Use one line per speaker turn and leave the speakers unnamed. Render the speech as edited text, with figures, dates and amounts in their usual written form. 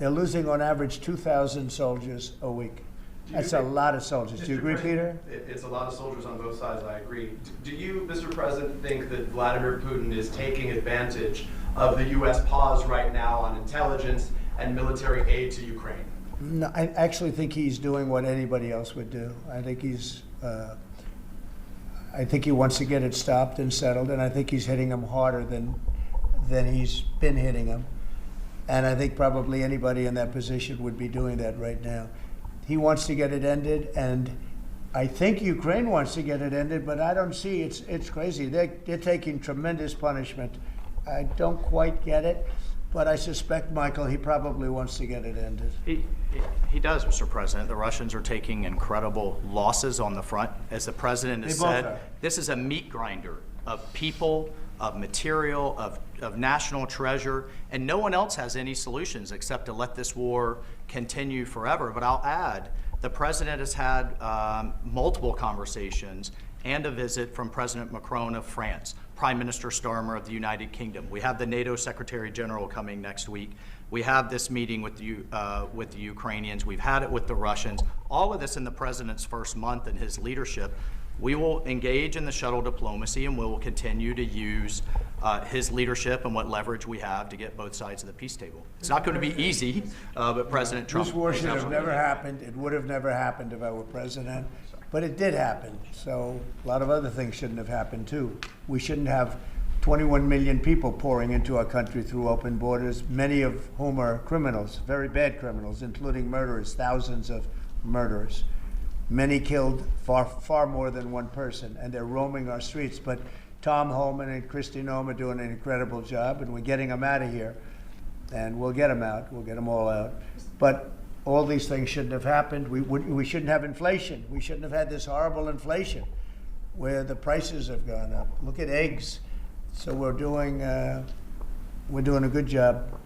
They're losing on average 2,000 soldiers a week. That's a lot of soldiers. Do you agree, Peter?
It's a lot of soldiers on both sides, I agree. Do you, Mr. President, think that Vladimir Putin is taking advantage of the U.S. pause right now on intelligence and military aid to Ukraine?
No, I actually think he's doing what anybody else would do. I think he wants to get it stopped and settled, and I think he's hitting them harder than he's been hitting them. And I think probably anybody in that position would be doing that right now. He wants to get it ended, and I think Ukraine wants to get it ended, but I don't see, it's crazy. They're taking tremendous punishment. I don't quite get it, but I suspect, Michael, he probably wants to get it ended.
He does, Mr. President. The Russians are taking incredible losses on the front. As the President has said, this is a meat grinder of people, of material, of national treasure, and no one else has any solutions except to let this war continue forever. But I'll add, the President has had multiple conversations and a visit from President Macron of France, Prime Minister Starmer of the United Kingdom. We have the NATO Secretary General coming next week. We have this meeting with the Ukrainians. We've had it with the Russians. All of this in the President's first month in his leadership. We will engage in the shuttle diplomacy, and we will continue to use his leadership and what leverage we have to get both sides of the peace table. It's not going to be easy, but President Trump...
This war should have never happened. It would have never happened if I were president, but it did happen. So a lot of other things shouldn't have happened, too. We shouldn't have 21 million people pouring into our country through open borders, many of whom are criminals, very bad criminals, including murderers, thousands of murderers. Many killed, far more than one person, and they're roaming our streets. But Tom Homan and Kristi Noem are doing an incredible job, and we're getting them out of here. And we'll get them out. We'll get them all out. But all these things shouldn't have happened. We shouldn't have inflation. We shouldn't have had this horrible inflation where the prices have gone up. Look at eggs. So we're doing a good job.